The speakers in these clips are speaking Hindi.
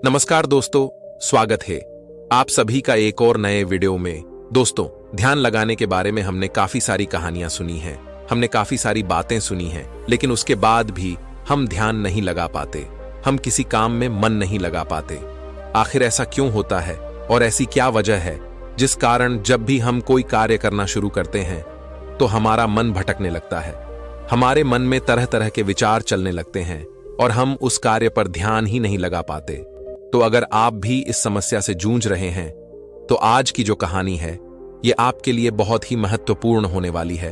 नमस्कार दोस्तों, स्वागत है आप सभी का एक और नए वीडियो में। दोस्तों, ध्यान लगाने के बारे में हमने काफी सारी कहानियां सुनी हैं, हमने काफी सारी बातें सुनी हैं, लेकिन उसके बाद भी हम ध्यान नहीं लगा पाते, हम किसी काम में मन नहीं लगा पाते। आखिर ऐसा क्यों होता है और ऐसी क्या वजह है जिस कारण जब भी हम कोई कार्य करना शुरू करते हैं तो हमारा मन भटकने लगता है, हमारे मन में तरह तरह के विचार चलने लगते हैं और हम उस कार्य पर ध्यान ही नहीं लगा पाते। तो अगर आप भी इस समस्या से जूझ रहे हैं तो आज की जो कहानी है ये आपके लिए बहुत ही महत्वपूर्ण होने वाली है।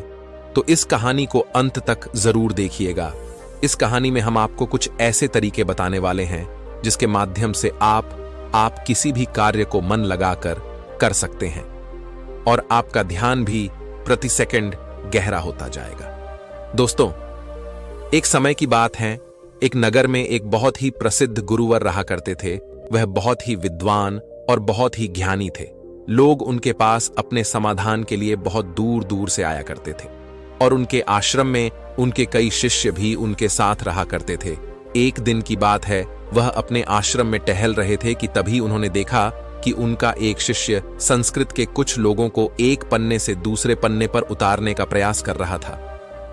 तो इस कहानी को अंत तक जरूर देखिएगा। इस कहानी में हम आपको कुछ ऐसे तरीके बताने वाले हैं जिसके माध्यम से आप किसी भी कार्य को मन लगाकर कर सकते हैं और आपका ध्यान भी प्रति सेकंड गहरा होता जाएगा। दोस्तों, एक समय की बात है, एक नगर में एक बहुत ही प्रसिद्ध गुरुवर रहा करते थे। वह बहुत ही विद्वान और बहुत ही ज्ञानी थे। लोग उनके पास अपने समाधान के लिए बहुत दूर दूर से आया करते थे और उनके आश्रम में उनके कई शिष्य भी उनके साथ रहा करते थे। एक दिन की बात है, वह अपने आश्रम में टहल रहे थे कि तभी उन्होंने देखा कि उनका एक शिष्य संस्कृत के कुछ लोगों को एक पन्ने से दूसरे पन्ने पर उतारने का प्रयास कर रहा था,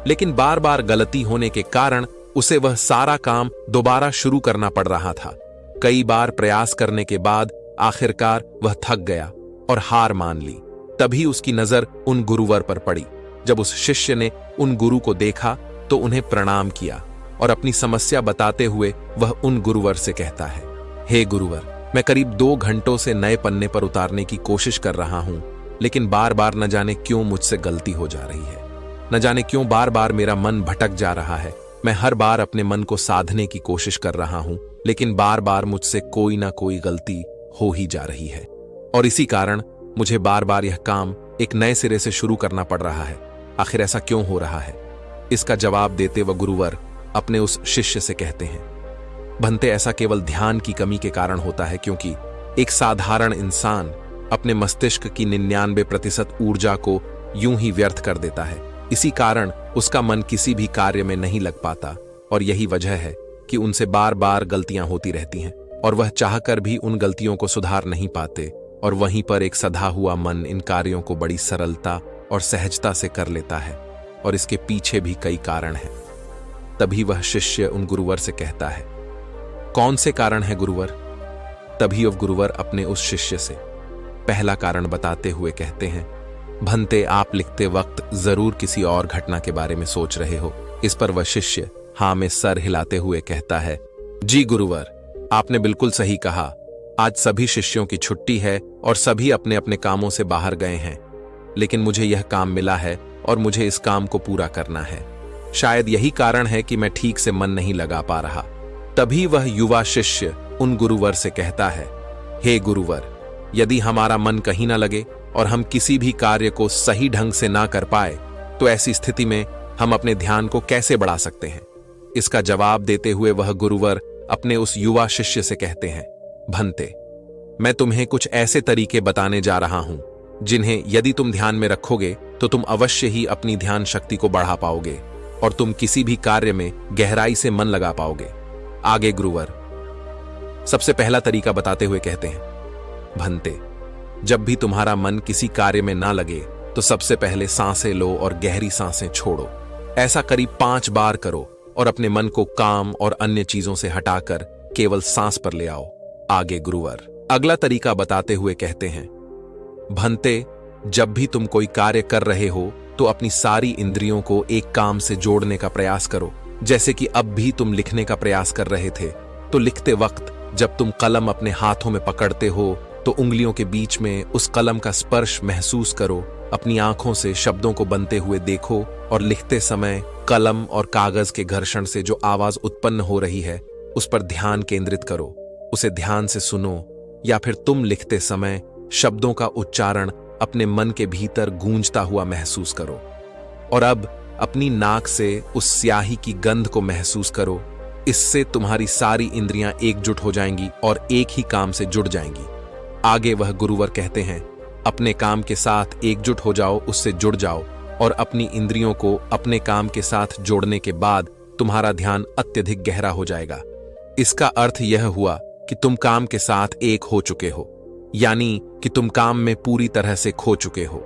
लेकिन बार बार गलती होने के कारण उसे वह सारा काम दोबारा शुरू करना पड़ रहा था। कई बार प्रयास करने के बाद आखिरकार वह थक गया और हार मान ली। तभी उसकी नजर उन गुरुवर पर पड़ी। जब उस शिष्य ने उन गुरु को देखा तो उन्हें प्रणाम किया और अपनी समस्या बताते हुए वह उन गुरुवर से कहता है, हे गुरुवर, मैं करीब 2 घंटों से नए पन्ने पर उतारने की कोशिश कर रहा हूं, लेकिन बार बार न जाने क्यों मुझसे गलती हो जा रही है, न जाने क्यों बार बार मेरा मन भटक जा रहा है। मैं हर बार अपने मन को साधने की कोशिश कर रहा हूं, लेकिन बार बार मुझसे कोई ना कोई गलती हो ही जा रही है और इसी कारण मुझे बार बार यह काम एक नए सिरे से शुरू करना पड़ रहा है। आखिर ऐसा क्यों हो रहा है? इसका जवाब देते वह गुरुवर अपने उस शिष्य से कहते हैं, भंते, ऐसा केवल ध्यान की कमी के कारण होता है, क्योंकि एक साधारण इंसान अपने मस्तिष्क की 99% ऊर्जा को यूं ही व्यर्थ कर देता है। इसी कारण उसका मन किसी भी कार्य में नहीं लग पाता और यही वजह है कि उनसे बार बार गलतियां होती रहती हैं और वह चाहकर भी उन गलतियों को सुधार नहीं पाते और वहीं पर एक सधा हुआ मन इन कार्यों को बड़ी सरलता और सहजता से कर लेता है और इसके पीछे भी कई कारण हैं। तभी वह शिष्य उन गुरुवर से कहता है, कौन से कारण है गुरुवर? तभी वह गुरुवर अपने उस शिष्य से पहला कारण बताते हुए कहते हैं, भंते, आप लिखते वक्त जरूर किसी और घटना के बारे में सोच रहे हो। इस पर वह शिष्य हाँ में सर हिलाते हुए कहता है, जी गुरुवर, आपने बिल्कुल सही कहा। आज सभी शिष्यों की छुट्टी है और सभी अपने अपने कामों से बाहर गए हैं, लेकिन मुझे यह काम मिला है और मुझे इस काम को पूरा करना है। शायद यही कारण है कि मैं ठीक से मन नहीं लगा पा रहा। तभी वह युवा शिष्य उन गुरुवर से कहता है, हे गुरुवर, यदि हमारा मन कहीं ना लगे और हम किसी भी कार्य को सही ढंग से ना कर पाए तो ऐसी स्थिति में हम अपने ध्यान को कैसे बढ़ा सकते हैं? इसका जवाब देते हुए वह गुरुवर अपने उस युवा शिष्य से कहते हैं, भंते, मैं तुम्हें कुछ ऐसे तरीके बताने जा रहा हूं जिन्हें यदि तुम ध्यान में रखोगे तो तुम अवश्य ही अपनी ध्यान शक्ति को बढ़ा पाओगे और तुम किसी भी कार्य में गहराई से मन लगा पाओगे। आगे गुरुवर सबसे पहला तरीका बताते हुए कहते हैं, भंते, जब भी तुम्हारा मन किसी कार्य में ना लगे तो सबसे पहले सांसें लो और गहरी सांसें छोड़ो। ऐसा करीब 5 बार करो और अपने मन को काम और अन्य चीजों से हटाकर केवल सांस पर ले आओ। आगे गुरुवर अगला तरीका बताते हुए कहते हैं, भंते, जब भी तुम कोई कार्य कर रहे हो तो अपनी सारी इंद्रियों को एक काम से जोड़ने का प्रयास करो। जैसे कि अब भी तुम लिखने का प्रयास कर रहे थे तो लिखते वक्त जब तुम कलम अपने हाथों में पकड़ते हो तो उंगलियों के बीच में उस कलम का स्पर्श महसूस करो। अपनी आंखों से शब्दों को बनते हुए देखो और लिखते समय कलम और कागज के घर्षण से जो आवाज उत्पन्न हो रही है उस पर ध्यान केंद्रित करो। उसे ध्यान से सुनो या फिर तुम लिखते समय शब्दों का उच्चारण अपने मन के भीतर गूंजता हुआ महसूस करो। और अब अपनी नाक से उस स्याही की गंध को महसूस करो। इससे तुम्हारी सारी इंद्रियां एकजुट हो जाएंगी और एक ही काम से जुड़ जाएंगी। आगे वह गुरुवर कहते हैं, अपने काम के साथ एकजुट हो जाओ, उससे जुड़ जाओ और अपनी इंद्रियों को अपने काम के साथ जोड़ने के बाद तुम्हारा ध्यान अत्यधिक गहरा हो जाएगा। इसका अर्थ यह हुआ कि कि तुम काम के साथ एक हो चुके हो, यानी कि तुम काम में पूरी तरह से खो चुके हो।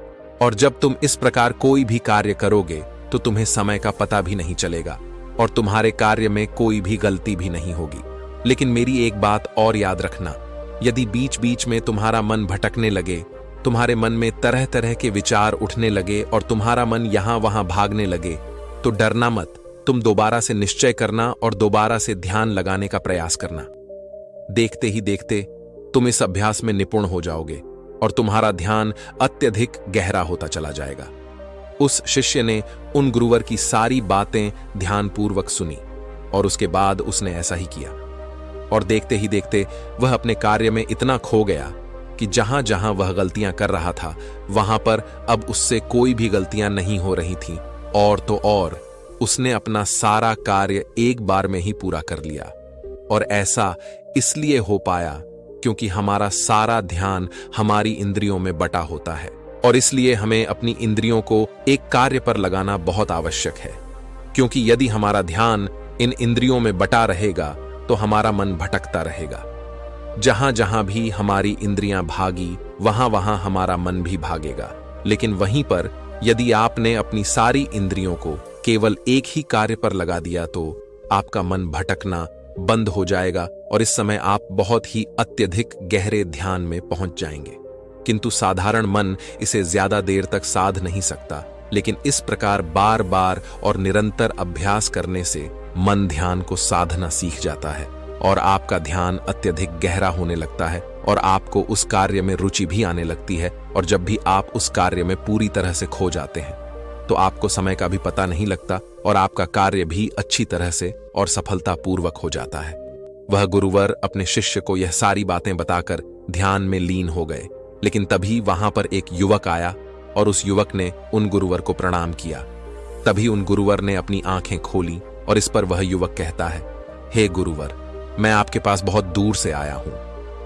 और जब तुम इस प्रकार कोई भी कार्य करोगे तो तुम्हें समय का पता भी नहीं चलेगा और तुम्हारे कार्य में कोई भी गलती भी नहीं होगी। लेकिन मेरी एक बात और याद रखना, यदि बीच बीच में तुम्हारा मन भटकने लगे, तुम्हारे मन में तरह तरह के विचार उठने लगे और तुम्हारा मन यहां वहां भागने लगे, तो डरना मत। तुम दोबारा से निश्चय करना और दोबारा से ध्यान लगाने का प्रयास करना। देखते ही देखते तुम इस अभ्यास में निपुण हो जाओगे और तुम्हारा ध्यान अत्यधिक गहरा होता चला जाएगा। उस शिष्य ने उन गुरुवर की सारी बातें ध्यानपूर्वक सुनी और उसके बाद उसने ऐसा ही किया। और देखते ही देखते वह अपने कार्य में इतना खो गया कि जहां जहां वह गलतियां कर रहा था वहां पर अब उससे कोई भी गलतियां नहीं हो रही थीं। और तो और उसने अपना सारा कार्य एक बार में ही पूरा कर लिया। और ऐसा इसलिए हो पाया क्योंकि हमारा सारा ध्यान हमारी इंद्रियों में बटा होता है और इसलिए हमें अपनी इंद्रियों को एक कार्य पर लगाना बहुत आवश्यक है। क्योंकि यदि हमारा ध्यान इन इंद्रियों में बटा रहेगा तो हमारा मन भटकता रहेगा। जहां जहां भी हमारी इंद्रियां भागी वहां वहां हमारा मन भी भागेगा। लेकिन वहीं पर यदि आपने अपनी सारी इंद्रियों को केवल एक ही कार्य पर लगा दिया तो आपका मन भटकना बंद हो जाएगा और इस समय आप बहुत ही अत्यधिक गहरे ध्यान में पहुंच जाएंगे। किंतु साधारण मन इसे ज्यादा देर तक साध नहीं सकता, लेकिन इस प्रकार बार बार और निरंतर अभ्यास करने से मन ध्यान को साधना सीख जाता है और आपका ध्यान अत्यधिक गहरा होने लगता है और आपको उस कार्य में रुचि भी आने लगती है। और जब भी आप उस कार्य में पूरी तरह से खो जाते हैं तो आपको समय का भी पता नहीं लगता और आपका कार्य भी अच्छी तरह से और सफलतापूर्वक हो जाता है। वह गुरुवर अपने शिष्य को यह सारी बातें बताकर ध्यान में लीन हो गए। लेकिन तभी वहां पर एक युवक आया और उस युवक ने उन गुरुवर को प्रणाम किया। तभी उन गुरुवर ने अपनी आंखें खोली और इस पर वह युवक कहता है, हे गुरुवर, मैं आपके पास बहुत दूर से आया हूं।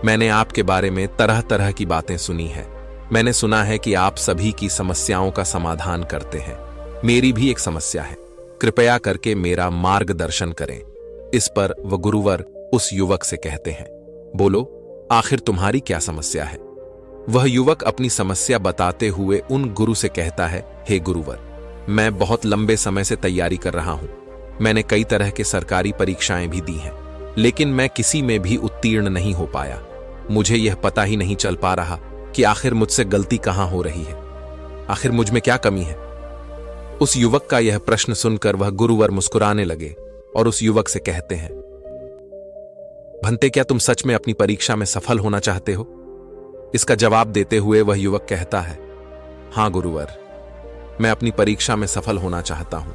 मैंने आपके बारे में तरह तरह की बातें सुनी है। मैंने सुना है कि आप सभी की समस्याओं का समाधान करते हैं। मेरी भी एक समस्या है, कृपया करके मेरा मार्गदर्शन करें। इस पर वह गुरुवर उस युवक से कहते हैं, बोलो, आखिर तुम्हारी क्या समस्या है? वह युवक अपनी समस्या बताते हुए उन गुरु से कहता है, हे गुरुवर, मैं बहुत लंबे समय से तैयारी कर रहा हूं। मैंने कई तरह के सरकारी परीक्षाएं भी दी हैं, लेकिन मैं किसी में भी उत्तीर्ण नहीं हो पाया। मुझे यह पता ही नहीं चल पा रहा कि आखिर मुझसे गलती कहां हो रही है, आखिर मुझ में क्या कमी है। उस युवक का यह प्रश्न सुनकर वह गुरुवर मुस्कुराने लगे और उस युवक से कहते हैं, भंते, क्या तुम सच में अपनी परीक्षा में सफल होना चाहते हो? इसका जवाब देते हुए वह युवक कहता है, हां गुरुवर, मैं अपनी परीक्षा में सफल होना चाहता हूं,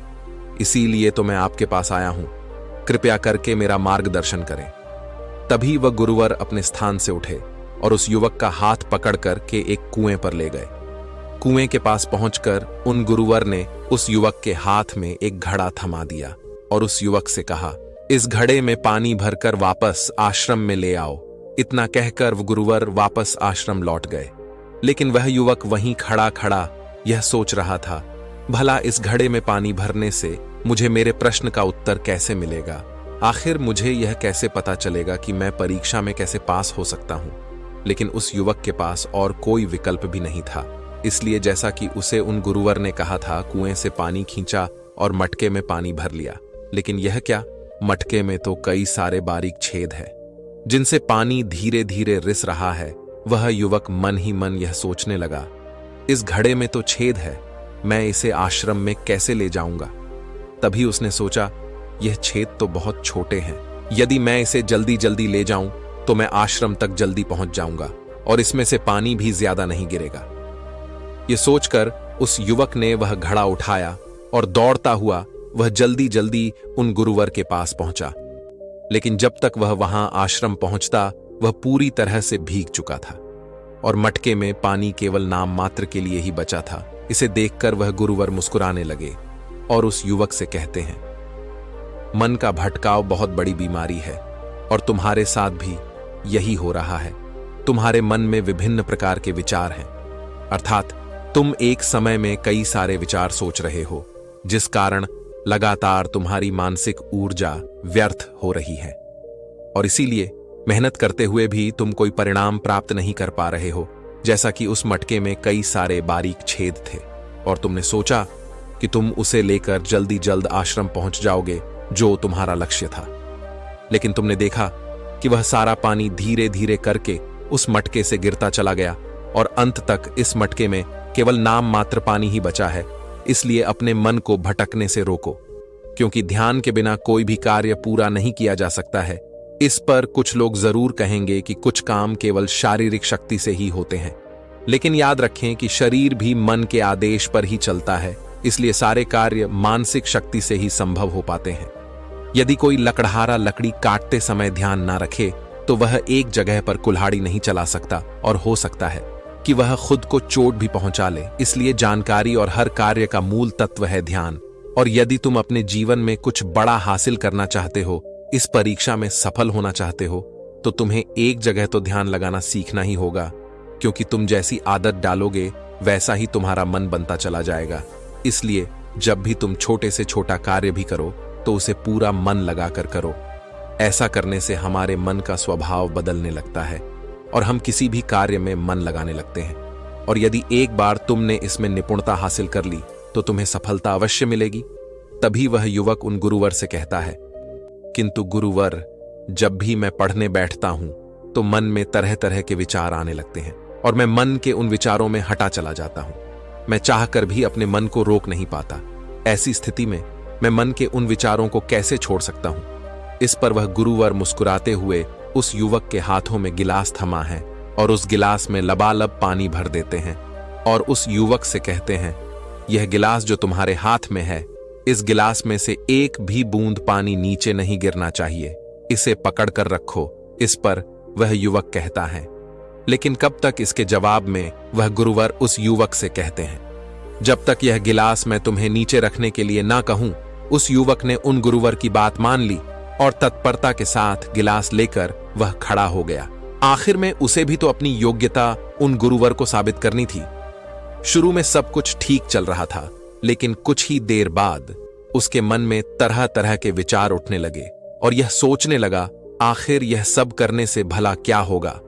इसीलिए तो मैं आपके पास आया हूं। कृपया करके मेरा मार्गदर्शन करें। तभी वह गुरुवर अपने स्थान से उठे और उस युवक का हाथ पकड़कर के एक कुएं पर ले गए। कुएं के पास पहुंचकर उन गुरुवर ने उस युवक के हाथ में एक घड़ा थमा दिया और उस युवक से कहा, इस घड़े में पानी भरकर वापस आश्रम में ले आओ। इतना कहकर वह गुरुवर वापस आश्रम लौट गए। लेकिन वह युवक वहीं खड़ा खड़ा यह सोच रहा था, भला इस घड़े में पानी भरने से मुझे मेरे प्रश्न का उत्तर कैसे मिलेगा? आखिर मुझे यह कैसे पता चलेगा कि मैं परीक्षा में कैसे पास हो सकता हूं? लेकिन उस युवक के पास और कोई विकल्प भी नहीं था, इसलिए जैसा कि उसे उन गुरुवर ने कहा था, कुएं से पानी खींचा और मटके में पानी भर लिया। लेकिन यह क्या, मटके में तो कई सारे बारीक छेद है जिनसे पानी धीरे धीरे रिस रहा है। वह युवक मन ही मन यह सोचने लगा, इस घड़े में तो छेद है, मैं इसे आश्रम में कैसे ले जाऊंगा? तभी उसने सोचा, यह छेद तो बहुत छोटे हैं, यदि मैं इसे जल्दी जल्दी ले जाऊं तो मैं आश्रम तक जल्दी पहुंच जाऊंगा और इसमें से पानी भी ज्यादा नहीं गिरेगा। यह सोचकर उस युवक ने वह घड़ा उठाया और दौड़ता हुआ वह जल्दी जल्दी उन गुरुवर के पास पहुंचा। लेकिन जब तक वह वहां आश्रम पहुंचता वह पूरी तरह से भीग चुका था और मटके में पानी केवल नाम मात्र के लिए ही बचा था। इसे देखकर वह गुरुवर मुस्कुराने लगे और उस युवक से कहते हैं, मन का भटकाव बहुत बड़ी बीमारी है और तुम्हारे साथ भी यही हो रहा है। तुम्हारे मन में विभिन्न प्रकार के विचार हैं, अर्थात तुम एक समय में कई सारे विचार सोच रहे हो, जिस कारण लगातार तुम्हारी मानसिक ऊर्जा व्यर्थ हो रही है और इसीलिए मेहनत करते हुए भी तुम कोई परिणाम प्राप्त नहीं कर पा रहे हो, जैसा कि उस मटके में कई सारे बारीक छेद थे, और तुमने सोचा कि तुम उसे लेकर जल्दी जल्द आश्रम पहुंच जाओगे, जो तुम्हारा लक्ष्य था। लेकिन तुमने देखा कि वह सारा पानी धीरे धीरे करके उस मटके से गिरता चला गया, और अंत तक इस मटके में केवल नाम मात्र पानी ही बचा है। इसलिए अपने मन को भटकने से रोको, क्योंकि ध्यान के बिना कोई भी कार्य पूरा नहीं किया जा सकता है। इस पर कुछ लोग जरूर कहेंगे कि कुछ काम केवल शारीरिक शक्ति से ही होते हैं, लेकिन याद रखें कि शरीर भी मन के आदेश पर ही चलता है, इसलिए सारे कार्य मानसिक शक्ति से ही संभव हो पाते हैं। यदि कोई लकड़हारा लकड़ी काटते समय ध्यान ना रखे तो वह एक जगह पर कुल्हाड़ी नहीं चला सकता, और हो सकता है कि वह खुद को चोट भी पहुंचा ले। इसलिए जानकारी और हर कार्य का मूल तत्व है ध्यान। और यदि तुम अपने जीवन में कुछ बड़ा हासिल करना चाहते हो, इस परीक्षा में सफल होना चाहते हो, तो तुम्हें एक जगह तो ध्यान लगाना सीखना ही होगा, क्योंकि तुम जैसी आदत डालोगे वैसा ही तुम्हारा मन बनता चला जाएगा। इसलिए जब भी तुम छोटे से छोटा कार्य भी करो तो उसे पूरा मन लगाकर करो। ऐसा करने से हमारे मन का स्वभाव बदलने लगता है और हम किसी भी कार्य में मन लगाने लगते हैं। और यदि एक बार तुमने इसमें निपुणता हासिल कर ली तो तुम्हें सफलता अवश्य मिलेगी। तभी वह युवक उन गुरुवर से कहता है, किंतु गुरुवर, जब भी मैं पढ़ने बैठता हूं तो मन में तरह तरह के विचार आने लगते हैं और मैं मन के उन विचारों में हटा चला जाता हूं। मैं चाहकर भी अपने मन को रोक नहीं पाता। ऐसी स्थिति में मैं मन के उन विचारों को कैसे छोड़ सकता हूं? इस पर वह गुरुवर मुस्कुराते हुए उस युवक के हाथों में गिलास थमा है और उस गिलास में लबालब पानी भर देते हैं और उस युवक से कहते हैं, यह गिलास जो तुम्हारे हाथ में है, इस गिलास में से एक भी बूंद पानी नीचे नहीं गिरना चाहिए, इसे पकड़ कर रखो। इस पर वह युवक कहता है, लेकिन कब तक? इसके जवाब में वह गुरुवर उस युवक से कहते हैं, जब तक यह गिलास मैं तुम्हें नीचे रखने के लिए ना कहूं। उस युवक ने उन गुरुवर की बात मान ली और तत्परता के साथ गिलास लेकर वह खड़ा हो गया। आखिर में उसे भी तो अपनी योग्यता उन गुरुवर को साबित करनी थी। शुरू में सब कुछ ठीक चल रहा था, लेकिन कुछ ही देर बाद उसके मन में तरह तरह के विचार उठने लगे और यह सोचने लगा, आखिर यह सब करने से भला क्या होगा?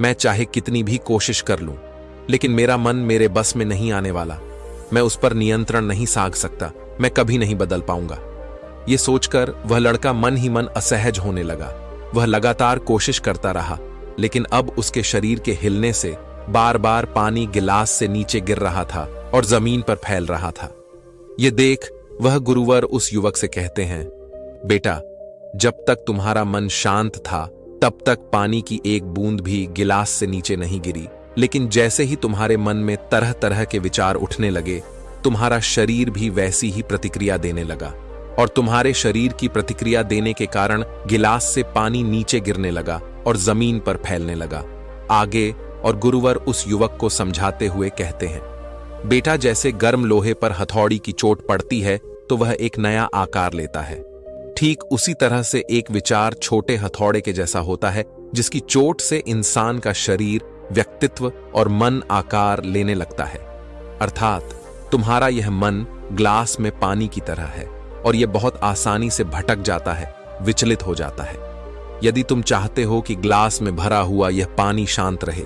मैं चाहे कितनी भी कोशिश कर लूं, लेकिन मेरा मन मेरे बस में नहीं आने वाला। मैं उस पर नियंत्रण नहीं साध सकता। मैं कभी नहीं बदल पाऊंगा। यह सोचकर वह लड़का मन ही मन असहज होने लगा। वह लगातार कोशिश करता रहा, लेकिन अब उसके शरीर के हिलने से बार बार पानी गिलास से नीचे गिर रहा था और जमीन पर फैल रहा था। यह देख वह गुरुवर उस युवक से कहते हैं, बेटा, जब तक तुम्हारा मन शांत था तब तक पानी की एक बूंद भी गिलास से नीचे नहीं गिरी, लेकिन जैसे ही तुम्हारे मन में तरह तरह के विचार उठने लगे, तुम्हारा शरीर भी वैसी ही प्रतिक्रिया देने लगा और तुम्हारे शरीर की प्रतिक्रिया देने के कारण गिलास से पानी नीचे गिरने लगा और जमीन पर फैलने लगा। आगे और गुरुवर उस युवक को समझाते हुए कहते हैं, बेटा, जैसे गर्म लोहे पर हथौड़ी की चोट पड़ती है तो वह एक नया आकार लेता है, ठीक उसी तरह से एक विचार छोटे हथौड़े के जैसा होता है, जिसकी चोट से इंसान का शरीर, व्यक्तित्व और मन आकार लेने लगता है। अर्थात तुम्हारा यह मन ग्लास में पानी की तरह है और यह बहुत आसानी से भटक जाता है, विचलित हो जाता है। यदि तुम चाहते हो कि ग्लास में भरा हुआ यह पानी शांत रहे,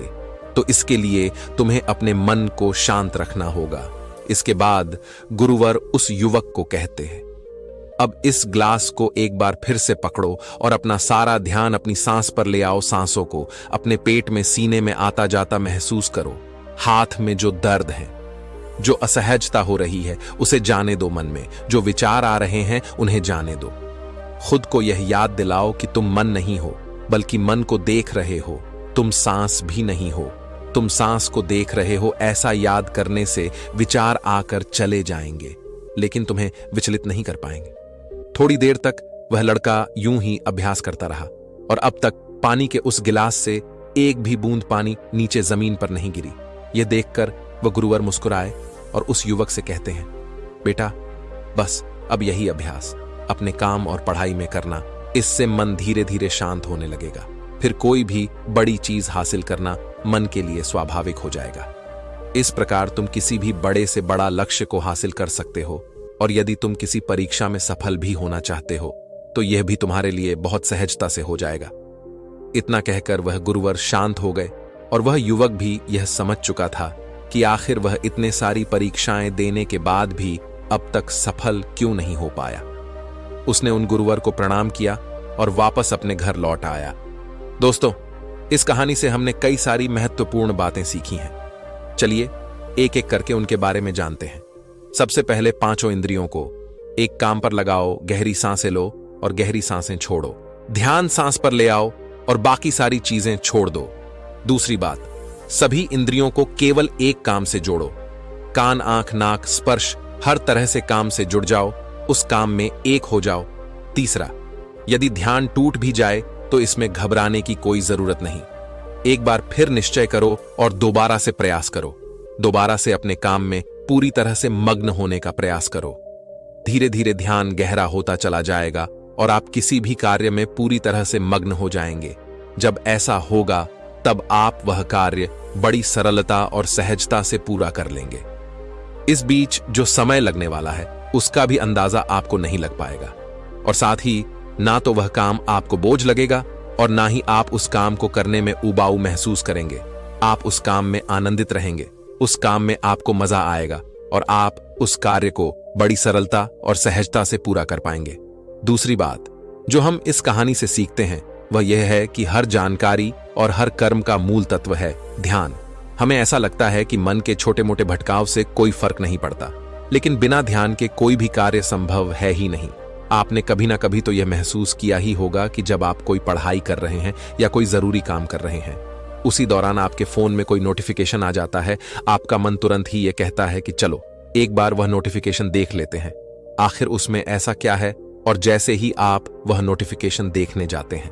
तो इसके लिए तुम्हें अपने मन को शांत रखना होगा। इसके बाद गुरुवर उस युवक को कहते हैं, अब इस ग्लास को एक बार फिर से पकड़ो और अपना सारा ध्यान अपनी सांस पर ले आओ। सांसों को अपने पेट में, सीने में आता जाता महसूस करो। हाथ में जो दर्द है, जो असहजता हो रही है, उसे जाने दो। मन में जो विचार आ रहे हैं उन्हें जाने दो। खुद को यह याद दिलाओ कि तुम मन नहीं हो, बल्कि मन को देख रहे हो। तुम सांस भी नहीं हो, तुम सांस को देख रहे हो। ऐसा याद करने से विचार आकर चले जाएंगे, लेकिन तुम्हें विचलित नहीं कर पाएंगे। थोड़ी देर तक वह लड़का यूं ही अभ्यास करता रहा और अब तक पानी के उस गिलास से एक भी बूंद पानी नीचे जमीन पर नहीं गिरी। यह देखकर वह गुरुवर मुस्कुराए और उस युवक से कहते हैं, बेटा, बस अब यही अभ्यास अपने काम और पढ़ाई में करना। इससे मन धीरे धीरे शांत होने लगेगा। फिर कोई भी बड़ी चीज हासिल करना मन के लिए स्वाभाविक हो जाएगा। इस प्रकार तुम किसी भी बड़े से बड़ा लक्ष्य को हासिल कर सकते हो। और यदि तुम किसी परीक्षा में सफल भी होना चाहते हो तो यह भी तुम्हारे लिए बहुत सहजता से हो जाएगा। इतना कहकर वह गुरुवर शांत हो गए और वह युवक भी यह समझ चुका था कि आखिर वह इतने सारी परीक्षाएं देने के बाद भी अब तक सफल क्यों नहीं हो पाया। उसने उन गुरुवर को प्रणाम किया और वापस अपने घर लौट आया। दोस्तों, इस कहानी से हमने कई सारी महत्वपूर्ण बातें सीखी हैं। चलिए एक एक करके उनके बारे में जानते हैं। सबसे पहले 5 इंद्रियों को एक काम पर लगाओ, गहरी सांसें लो और गहरी सांसें छोड़ो। ध्यान सांस पर ले आओ और बाकी सारी चीजें छोड़ दो। दूसरी बात, सभी इंद्रियों को केवल एक काम से जोड़ो। कान, आंख, नाक, स्पर्श, हर तरह से काम से जुड़ जाओ, उस काम में एक हो जाओ। तीसरा, यदि ध्यान टूट भी जाए तो इसमें घबराने की कोई जरूरत नहीं। एक बार फिर निश्चय करो और दोबारा से प्रयास करो। दोबारा से अपने काम में पूरी तरह से मग्न होने का प्रयास करो। धीरे धीरे ध्यान गहरा होता चला जाएगा और आप किसी भी कार्य में पूरी तरह से मग्न हो जाएंगे। जब ऐसा होगा तब आप वह कार्य बड़ी सरलता और सहजता से पूरा कर लेंगे। इस बीच जो समय लगने वाला है उसका भी अंदाजा आपको नहीं लग पाएगा और साथ ही ना तो वह काम आपको बोझ लगेगा और ना ही आप उस काम को करने में उबाऊ महसूस करेंगे। आप उस काम में आनंदित रहेंगे, उस काम में आपको मजा आएगा और आप उस कार्य को बड़ी सरलता और सहजता से पूरा कर पाएंगे। दूसरी बात जो हम इस कहानी से सीखते हैं वह यह है कि हर जानकारी और हर कर्म का मूल तत्व है ध्यान। हमें ऐसा लगता है कि मन के छोटे मोटे भटकाव से कोई फर्क नहीं पड़ता, लेकिन बिना ध्यान के कोई भी कार्य संभव है ही नहीं। आपने कभी ना कभी तो यह महसूस किया ही होगा कि जब आप कोई पढ़ाई कर रहे हैं या कोई जरूरी काम कर रहे हैं, उसी दौरान आपके फोन में कोई नोटिफिकेशन आ जाता है, आपका मन तुरंत ही यह कहता है कि चलो एक बार वह नोटिफिकेशन देख लेते हैं, आखिर उसमें ऐसा क्या है। और जैसे ही आप वह नोटिफिकेशन देखने जाते हैं,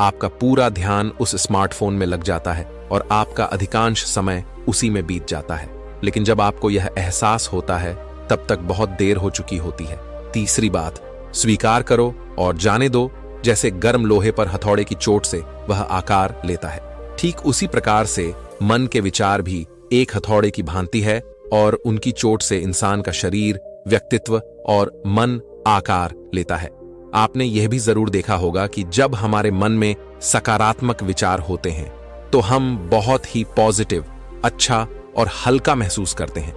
आपका पूरा ध्यान उस स्मार्टफोन में लग जाता है और आपका अधिकांश समय उसी में बीत जाता है। लेकिन जब आपको यह एहसास होता है तब तक बहुत देर हो चुकी होती है। तीसरी बात, स्वीकार करो और जाने दो। जैसे गर्म लोहे पर हथौड़े की चोट से वह आकार लेता है, ठीक उसी प्रकार से मन के विचार भी एक हथौड़े की भांति है और उनकी चोट से इंसान का शरीर, व्यक्तित्व और मन आकार लेता है। आपने यह भी जरूर देखा होगा कि जब हमारे मन में सकारात्मक विचार होते हैं तो हम बहुत ही पॉजिटिव, अच्छा और हल्का महसूस करते हैं।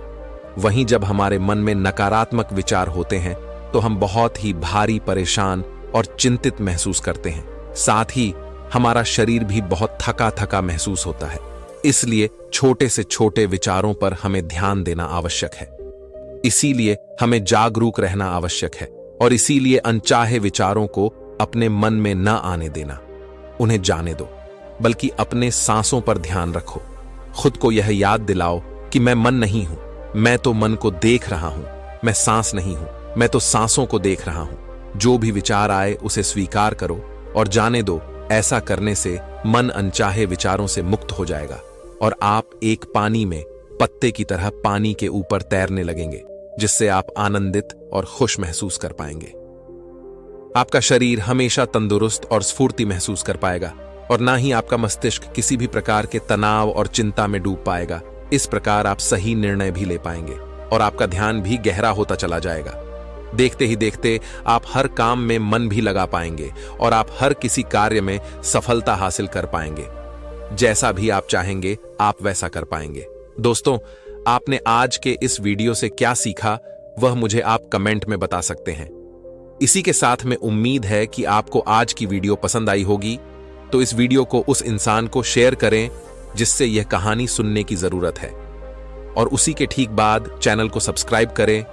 वहीं जब हमारे मन में नकारात्मक विचार होते हैं तो हम बहुत ही भारी, परेशान और चिंतित महसूस करते हैं। साथ ही हमारा शरीर भी बहुत थका थका महसूस होता है। इसलिए छोटे से छोटे विचारों पर हमें ध्यान देना आवश्यक है। इसीलिए हमें जागरूक रहना आवश्यक है और इसीलिए अनचाहे विचारों को अपने मन में न आने देना। उन्हें जाने दो, बल्कि अपने सांसों पर ध्यान रखो। खुद को यह याद दिलाओ कि मैं मन नहीं हूं, मैं तो मन को देख रहा हूं। मैं सांस नहीं हूं, मैं तो सांसों को देख रहा हूं। जो भी विचार आए उसे स्वीकार करो और जाने दो। ऐसा करने से मन अनचाहे विचारों से मुक्त हो जाएगा और आप एक पानी में पत्ते की तरह पानी के ऊपर तैरने लगेंगे, जिससे आप आनंदित और खुश महसूस कर पाएंगे। आपका शरीर हमेशा तंदुरुस्त और स्फूर्ति महसूस कर पाएगा और ना ही आपका मस्तिष्क किसी भी प्रकार के तनाव और चिंता में डूब पाएगा। इस प्रकार आप सही निर्णय भी ले पाएंगे और आपका ध्यान भी गहरा होता चला जाएगा। देखते ही देखते आप हर काम में मन भी लगा पाएंगे और आप हर किसी कार्य में सफलता हासिल कर पाएंगे। जैसा भी आप चाहेंगे आप वैसा कर पाएंगे। दोस्तों, आपने आज के इस वीडियो से क्या सीखा वह मुझे आप कमेंट में बता सकते हैं। इसी के साथ में उम्मीद है कि आपको आज की वीडियो पसंद आई होगी, तो इस वीडियो को उस इंसान को शेयर करें जिससे यह कहानी सुनने की जरूरत है और उसी के ठीक बाद चैनल को सब्सक्राइब करें।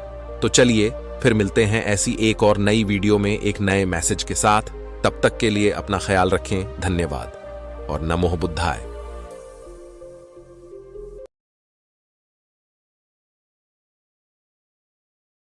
तो चलिए फिर मिलते हैं ऐसी एक और नई वीडियो में एक नए मैसेज के साथ। तब तक के लिए अपना ख्याल रखें। धन्यवाद और नमो बुद्धाय।